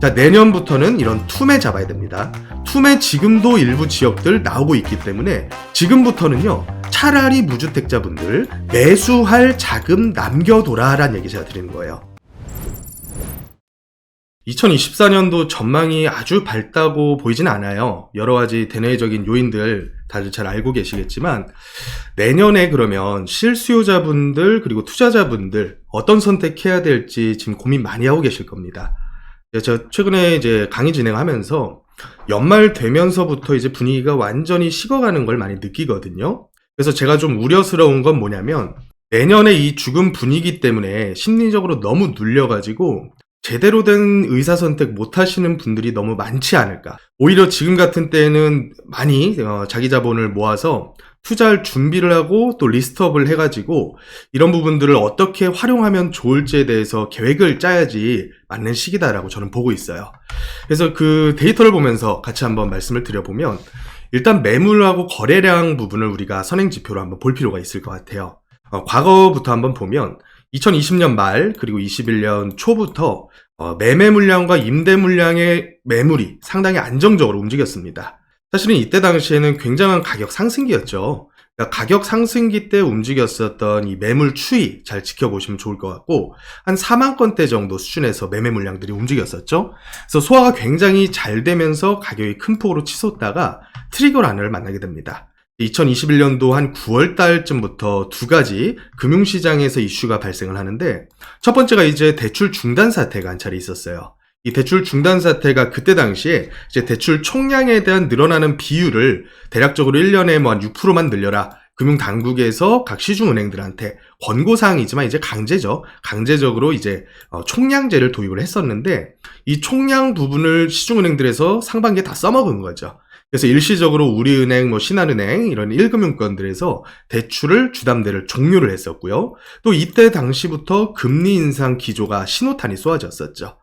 자, 내년부터는 이런 투매 잡아야 됩니다. 투매 지금도 일부 지역들 나오고 있기 때문에 지금부터는요, 차라리 무주택자분들 매수할 자금 남겨둬라라는 얘기 제가 드리는 거예요. 2024년도 전망이 아주 밝다고 보이진 않아요. 여러 가지 대내적인 요인들 다들 잘 알고 계시겠지만, 내년에 그러면 실수요자분들 그리고 투자자분들 어떤 선택해야 될지 지금 고민 많이 하고 계실 겁니다. 제가 최근에 이제 강의 진행하면서 연말 되면서부터 이제 분위기가 완전히 식어가는 걸 많이 느끼거든요. 그래서 제가 좀 우려스러운 건 뭐냐면, 내년에 이 죽은 분위기 때문에 심리적으로 너무 눌려가지고 제대로 된 의사선택 못 하시는 분들이 너무 많지 않을까. 오히려 지금 같은 때에는 많이 자기 자본을 모아서 투자할 준비를 하고 또 리스트업을 해가지고 이런 부분들을 어떻게 활용하면 좋을지에 대해서 계획을 짜야지 맞는 시기다라고 저는 보고 있어요. 그래서 그 데이터를 보면서 같이 한번 말씀을 드려보면, 일단 매물하고 거래량 부분을 우리가 선행지표로 한번 볼 필요가 있을 것 같아요. 과거부터 한번 보면 2020년 말 그리고 21년 초부터 매매 물량과 임대 물량의 매물이 상당히 안정적으로 움직였습니다. 사실은 이때 당시에는 굉장한 가격 상승기였죠. 그러니까 가격 상승기 때 움직였었던 이 매물 추이 잘 지켜보시면 좋을 것 같고, 한 4만 건대 정도 수준에서 매매 물량들이 움직였었죠. 그래서 소화가 굉장히 잘 되면서 가격이 큰 폭으로 치솟다가 트리거란을 만나게 됩니다. 2021년도 한 9월 달쯤부터 두 가지 금융시장에서 이슈가 발생을 하는데, 첫 번째가 이제 대출 중단 사태가 한 차례 있었어요. 이 대출 중단 사태가 그때 당시에 이제 대출 총량에 대한 늘어나는 비율을 대략적으로 1년에 뭐 한 6%만 늘려라. 금융당국에서 각 시중은행들한테 권고사항이지만 이제 강제죠. 강제적으로 이제 총량제를 도입을 했었는데, 이 총량 부분을 시중은행들에서 상반기에 다 써먹은 거죠. 그래서 일시적으로 우리은행, 신한은행 이런 1금융권들에서 대출을 주담대를 종료를 했었고요. 또 이때 당시부터 금리 인상 기조가 신호탄이 쏘아졌었죠.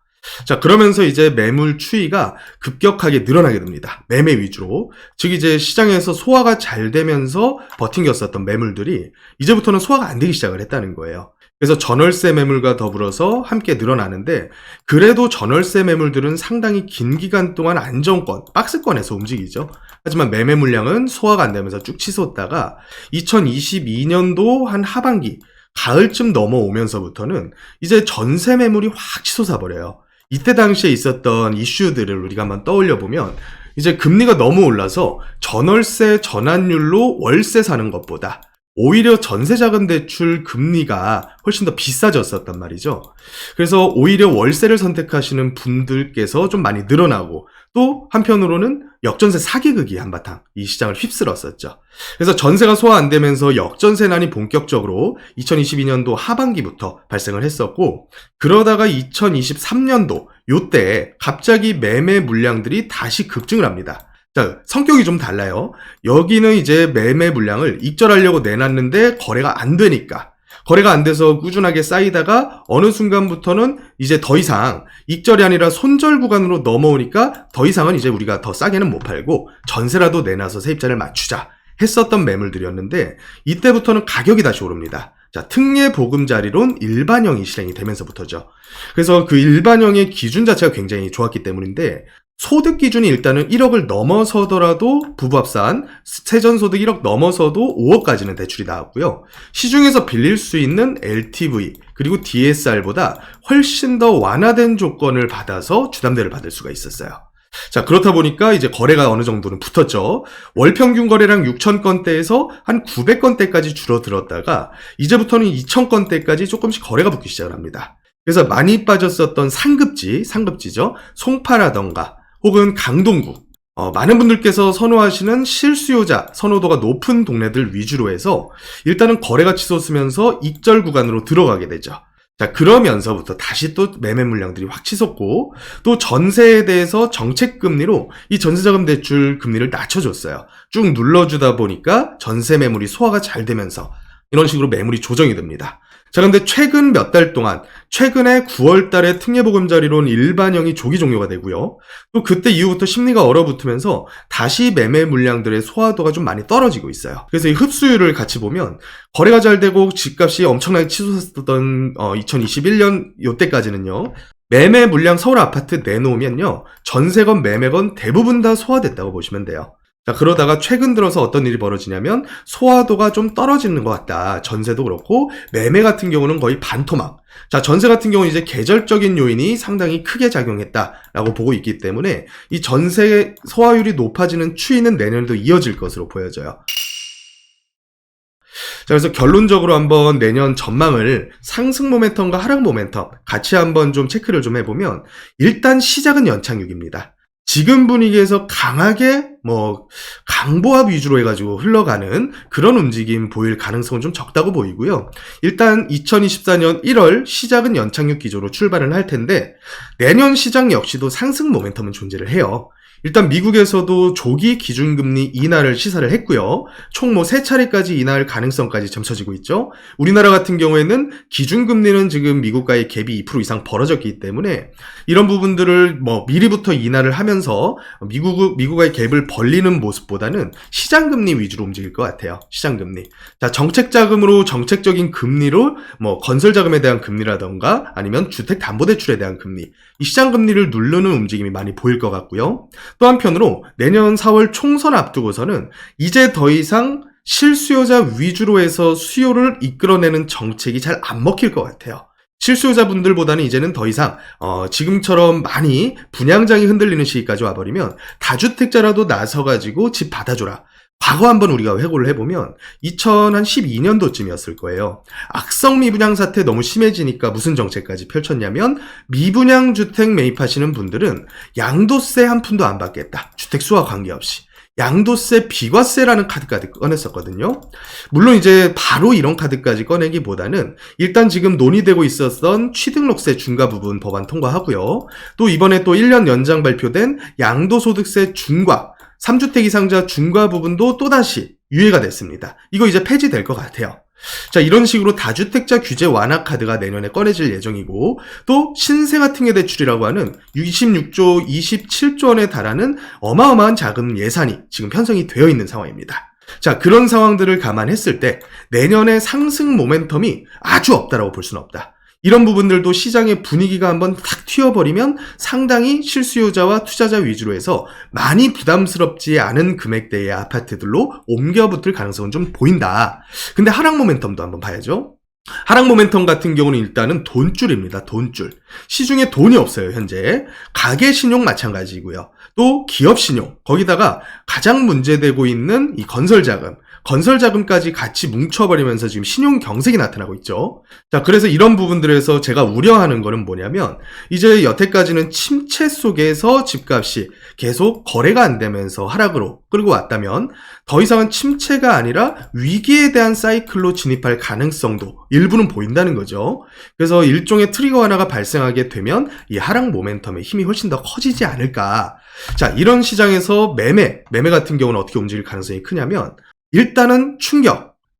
자, 그러면서 이제 매물 추이가 급격하게 늘어나게 됩니다. 매매 위주로. 즉 이제 시장에서 소화가 잘 되면서 버팅겼었던 매물들이 이제부터는 소화가 안 되기 시작을 했다는 거예요. 그래서 전월세 매물과 더불어서 함께 늘어나는데, 그래도 전월세 매물들은 상당히 긴 기간 동안 안정권, 박스권에서 움직이죠. 하지만 매매 물량은 소화가 안 되면서 쭉 치솟다가 2022년도 한 하반기, 가을쯤 넘어오면서부터는 이제 전세 매물이 확 치솟아 버려요. 이때 당시에 있었던 이슈들을 우리가 한번 떠올려 보면, 이제 금리가 너무 올라서 전월세 전환율로 월세 사는 것보다 오히려 전세자금대출 금리가 훨씬 더 비싸졌었단 말이죠. 그래서 오히려 월세를 선택하시는 분들께서 좀 많이 늘어나고, 또 한편으로는 역전세 사기극이 한바탕 이 시장을 휩쓸었었죠. 그래서 전세가 소화 안 되면서 역전세난이 본격적으로 2022년도 하반기부터 발생을 했었고, 그러다가 2023년도 요때 갑자기 매매 물량들이 다시 급증을 합니다. 자, 성격이 좀 달라요. 여기는 이제 매매 물량을 익절하려고 내놨는데 거래가 안 되니까, 거래가 안 돼서 꾸준하게 쌓이다가 어느 순간부터는 이제 더 이상 익절이 아니라 손절 구간으로 넘어오니까 더 이상은 이제 우리가 더 싸게는 못 팔고 전세라도 내놔서 세입자를 맞추자 했었던 매물들이었는데, 이때부터는 가격이 다시 오릅니다. 자, 특례 보금자리론 일반형이 실행이 되면서부터죠. 그래서 그 일반형의 기준 자체가 굉장히 좋았기 때문인데, 소득 기준이 일단은 1억을 넘어서더라도 부부 합산 세전소득 1억 넘어서도 5억까지는 대출이 나왔고요. 시중에서 빌릴 수 있는 LTV 그리고 DSR보다 훨씬 더 완화된 조건을 받아서 주담대를 받을 수가 있었어요. 자, 그렇다 보니까 이제 거래가 어느 정도는 붙었죠. 월 평균 거래량 6,000건대에서 한 900건대까지 줄어들었다가 이제부터는 2,000건대까지 조금씩 거래가 붙기 시작을 합니다. 그래서 많이 빠졌었던 상급지죠. 송파라던가 혹은 강동구, 많은 분들께서 선호하시는 실수요자 선호도가 높은 동네들 위주로 해서 일단은 거래가 치솟으면서 익절 구간으로 들어가게 되죠. 자, 그러면서부터 다시 또 매매 물량들이 확 치솟고, 또 전세에 대해서 정책 금리로 이 전세자금 대출 금리를 낮춰줬어요. 쭉 눌러주다 보니까 전세 매물이 소화가 잘 되면서 이런 식으로 매물이 조정이 됩니다. 자, 근데 최근 몇 달 동안, 최근에 9월 달에 특례보금자리론 일반형이 조기 종료가 되고요. 또 그때 이후부터 심리가 얼어붙으면서 다시 매매 물량들의 소화도가 좀 많이 떨어지고 있어요. 그래서 이 흡수율을 같이 보면 거래가 잘 되고 집값이 엄청나게 치솟았던 2021년 요때까지는요. 매매 물량 서울 아파트 내놓으면요, 전세건 매매건 대부분 다 소화됐다고 보시면 돼요. 자, 그러다가 최근 들어서 어떤 일이 벌어지냐면 소화도가 좀 떨어지는 것 같다. 전세도 그렇고 매매 같은 경우는 거의 반토막. 자, 전세 같은 경우는 이제 계절적인 요인이 상당히 크게 작용했다라고 보고 있기 때문에 이 전세 소화율이 높아지는 추이는 내년에도 이어질 것으로 보여져요. 자, 그래서 결론적으로 한번 내년 전망을 상승 모멘텀과 하락 모멘텀 같이 한번 좀 체크를 좀 해보면, 일단 시작은 연착륙입니다. 지금 분위기에서 강하게 강보합 위주로 해가지고 흘러가는 그런 움직임 보일 가능성은 좀 적다고 보이고요. 일단 2024년 1월 시작은 연착륙 기조로 출발을 할 텐데, 내년 시장 역시도 상승 모멘텀은 존재를 해요. 일단 미국에서도 조기 기준금리 인하를 시사를 했고요. 총 3차례까지 인하할 가능성까지 점쳐지고 있죠. 우리나라 같은 경우에는 기준금리는 지금 미국과의 갭이 2% 이상 벌어졌기 때문에 이런 부분들을 미리부터 인하를 하면서 미국과의 갭을 벌리는 모습보다는 시장금리 위주로 움직일 것 같아요. 시장금리. 자, 정책자금으로 정책적인 금리로 건설자금에 대한 금리라던가 아니면 주택담보대출에 대한 금리, 이 시장금리를 누르는 움직임이 많이 보일 것 같고요. 또 한편으로 내년 4월 총선 앞두고서는 이제 더 이상 실수요자 위주로 해서 수요를 이끌어내는 정책이 잘 안 먹힐 것 같아요. 실수요자분들보다는 이제는 더 이상 지금처럼 많이 분양장이 흔들리는 시기까지 와버리면 다주택자라도 나서가지고 집 받아줘라. 과거 한번 우리가 회고를 해보면 2012년도쯤이었을 거예요. 악성 미분양 사태 너무 심해지니까 무슨 정책까지 펼쳤냐면, 미분양 주택 매입하시는 분들은 양도세 한 푼도 안 받겠다. 주택 수와 관계없이. 양도세 비과세라는 카드까지 꺼냈었거든요. 물론 이제 바로 이런 카드까지 꺼내기보다는 일단 지금 논의되고 있었던 취등록세 중과 부분 법안 통과하고요. 또 이번에 또 1년 연장 발표된 양도소득세 중과 3주택 이상자 중과 부분도 또다시 유예가 됐습니다. 이거 이제 폐지될 것 같아요. 자, 이런 식으로 다주택자 규제 완화 카드가 내년에 꺼내질 예정이고, 또 신생아 특례 대출이라고 하는 26조 27조 원에 달하는 어마어마한 자금 예산이 지금 편성이 되어 있는 상황입니다. 자, 그런 상황들을 감안했을 때 내년에 상승 모멘텀이 아주 없다라고 볼 수는 없다. 이런 부분들도 시장의 분위기가 한번 탁 튀어버리면 상당히 실수요자와 투자자 위주로 해서 많이 부담스럽지 않은 금액대의 아파트들로 옮겨붙을 가능성은 좀 보인다. 근데 하락 모멘텀도 한번 봐야죠. 하락 모멘텀 같은 경우는 일단은 돈줄입니다. 돈줄. 시중에 돈이 없어요, 현재. 가계 신용 마찬가지고요. 또 기업 신용, 거기다가 가장 문제되고 있는 이 건설자금까지 같이 뭉쳐버리면서 지금 신용 경색이 나타나고 있죠. 자, 그래서 이런 부분들에서 제가 우려하는 거는 뭐냐면, 이제 여태까지는 침체 속에서 집값이 계속 거래가 안 되면서 하락으로 끌고 왔다면, 더 이상은 침체가 아니라 위기에 대한 사이클로 진입할 가능성도 일부는 보인다는 거죠. 그래서 일종의 트리거 하나가 발생하게 되면 이 하락 모멘텀의 힘이 훨씬 더 커지지 않을까. 자, 이런 시장에서 매매 같은 경우는 어떻게 움직일 가능성이 크냐면, 일단은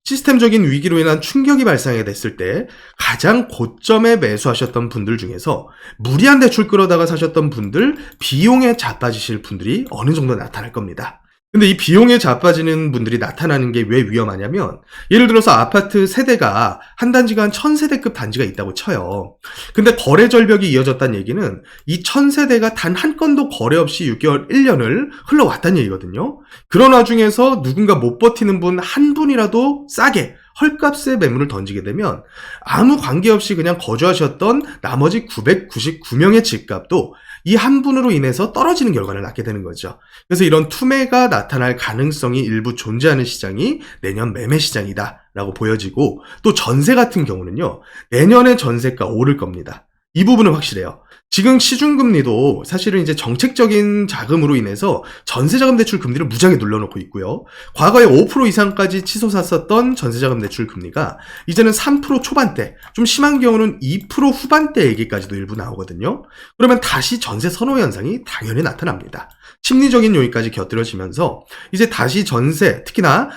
시스템적인 위기로 인한 충격이 발생하게 됐을 때 가장 고점에 매수하셨던 분들 중에서 무리한 대출 끌어다가 사셨던 분들, 비용에 자빠지실 분들이 어느 정도 나타날 겁니다. 근데 이 비용에 자빠지는 분들이 나타나는 게 왜 위험하냐면, 예를 들어서 아파트 세대가 한 단지가 한 1000세대급 단지가 있다고 쳐요. 근데 거래 절벽이 이어졌다는 얘기는 이 1000세대가 단 한 건도 거래 없이 6개월, 1년을 흘러왔다는 얘기거든요. 그런 와중에서 누군가 못 버티는 분 한 분이라도 싸게 헐값에 매물을 던지게 되면 아무 관계없이 그냥 거주하셨던 나머지 999명의 집값도 이 한 분으로 인해서 떨어지는 결과를 낳게 되는 거죠. 그래서 이런 투매가 나타날 가능성이 일부 존재하는 시장이 내년 매매 시장이다 라고 보여지고, 또 전세 같은 경우는요, 내년에 전세가 오를 겁니다. 이 부분은 확실해요. 지금 시중금리도 사실은 이제 정책적인 자금으로 인해서 전세자금 대출 금리를 무지하게 눌러놓고 있고요. 과거에 5% 이상까지 치솟았었던 전세자금 대출 금리가 이제는 3% 초반대, 좀 심한 경우는 2% 후반대 얘기까지도 일부 나오거든요. 그러면 다시 전세 선호 현상이 당연히 나타납니다. 심리적인 요인까지 곁들여지면서 이제 다시 전세, 특히나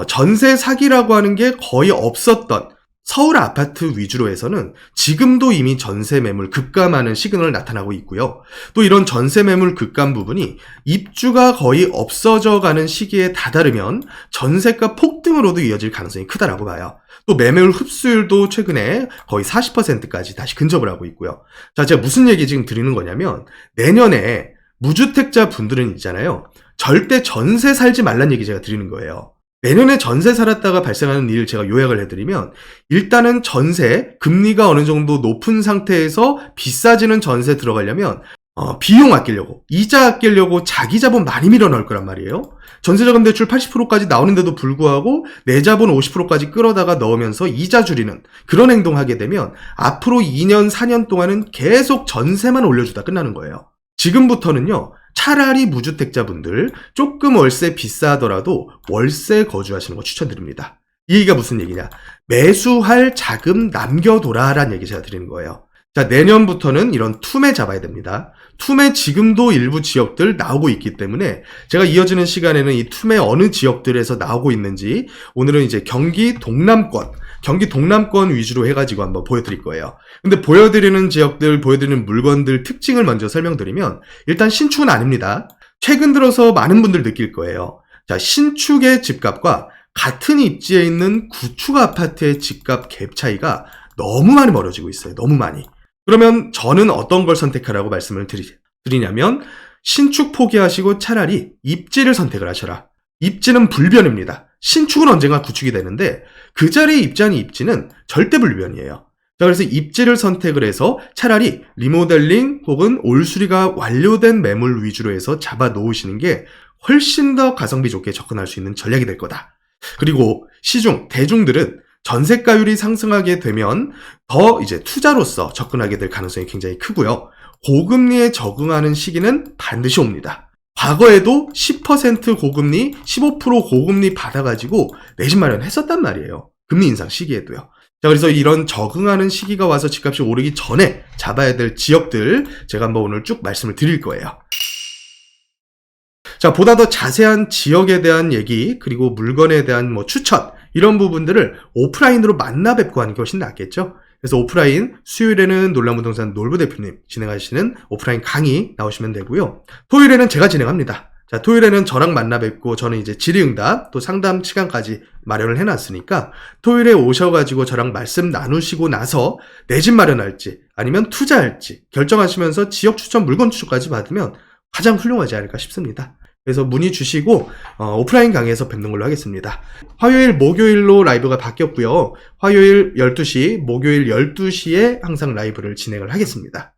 전세 사기라고 하는 게 거의 없었던 서울 아파트 위주로 해서는 지금도 이미 전세 매물 급감하는 시그널 나타나고 있고요. 또 이런 전세 매물 급감 부분이 입주가 거의 없어져 가는 시기에 다다르면 전세가 폭등으로도 이어질 가능성이 크다라고 봐요. 또 매매율 흡수율도 최근에 거의 40%까지 다시 근접을 하고 있고요. 자, 제가 무슨 얘기 지금 드리는 거냐면 내년에 무주택자 분들은 있잖아요. 절대 전세 살지 말란 얘기 제가 드리는 거예요. 내년에 전세 살았다가 발생하는 일을 제가 요약을 해드리면 일단은 전세, 금리가 어느 정도 높은 상태에서 비싸지는 전세 들어가려면 비용 아끼려고, 이자 아끼려고 자기 자본 많이 밀어넣을 거란 말이에요. 전세자금 대출 80%까지 나오는데도 불구하고 내 자본 50%까지 끌어다가 넣으면서 이자 줄이는 그런 행동하게 되면 앞으로 2년, 4년 동안은 계속 전세만 올려주다 끝나는 거예요. 지금부터는요, 차라리 무주택자분들 조금 월세 비싸더라도 월세 거주하시는 거 추천드립니다. 이 얘기가 무슨 얘기냐? 매수할 자금 남겨둬라라는 얘기 제가 드리는 거예요. 자, 내년부터는 이런 투매 잡아야 됩니다. 투매 지금도 일부 지역들 나오고 있기 때문에 제가 이어지는 시간에는 이 투매 어느 지역들에서 나오고 있는지 오늘은 이제 경기 동남권 위주로 해가지고 한번 보여드릴 거예요. 근데 보여드리는 지역들, 보여드리는 물건들 특징을 먼저 설명드리면 일단 신축은 아닙니다. 최근 들어서 많은 분들 느낄 거예요. 자, 신축의 집값과 같은 입지에 있는 구축 아파트의 집값 갭 차이가 너무 많이 멀어지고 있어요. 너무 많이. 그러면 저는 어떤 걸 선택하라고 말씀을 드리냐면 신축 포기하시고 차라리 입지를 선택을 하셔라. 입지는 불변입니다. 신축은 언젠가 구축이 되는데 그 자리에 입지한 입지는 절대 불변이에요. 자, 그래서 입지를 선택을 해서 차라리 리모델링 혹은 올수리가 완료된 매물 위주로 해서 잡아 놓으시는 게 훨씬 더 가성비 좋게 접근할 수 있는 전략이 될 거다. 그리고 시중, 대중들은 전세가율이 상승하게 되면 더 이제 투자로서 접근하게 될 가능성이 굉장히 크고요. 고금리에 적응하는 시기는 반드시 옵니다. 과거에도 10% 고금리, 15% 고금리 받아가지고 내 집 마련했었단 말이에요. 금리 인상 시기에도요. 자, 그래서 이런 적응하는 시기가 와서 집값이 오르기 전에 잡아야 될 지역들 제가 한번 오늘 쭉 말씀을 드릴 거예요. 자, 보다 더 자세한 지역에 대한 얘기, 그리고 물건에 대한 추천, 이런 부분들을 오프라인으로 만나 뵙고 하는 게 훨씬 낫겠죠? 그래서 오프라인, 수요일에는 놀라무동산 놀부 대표님 진행하시는 오프라인 강의 나오시면 되고요. 토요일에는 제가 진행합니다. 자, 토요일에는 저랑 만나 뵙고 저는 이제 질의응답 또 상담 시간까지 마련을 해놨으니까 토요일에 오셔가지고 저랑 말씀 나누시고 나서 내 집 마련할지 아니면 투자할지 결정하시면서 지역 추천, 물건 추천까지 받으면 가장 훌륭하지 않을까 싶습니다. 그래서 문의 주시고 오프라인 강의에서 뵙는 걸로 하겠습니다. 화요일, 목요일로 라이브가 바뀌었고요. 화요일 12시, 목요일 12시에 항상 라이브를 진행을 하겠습니다.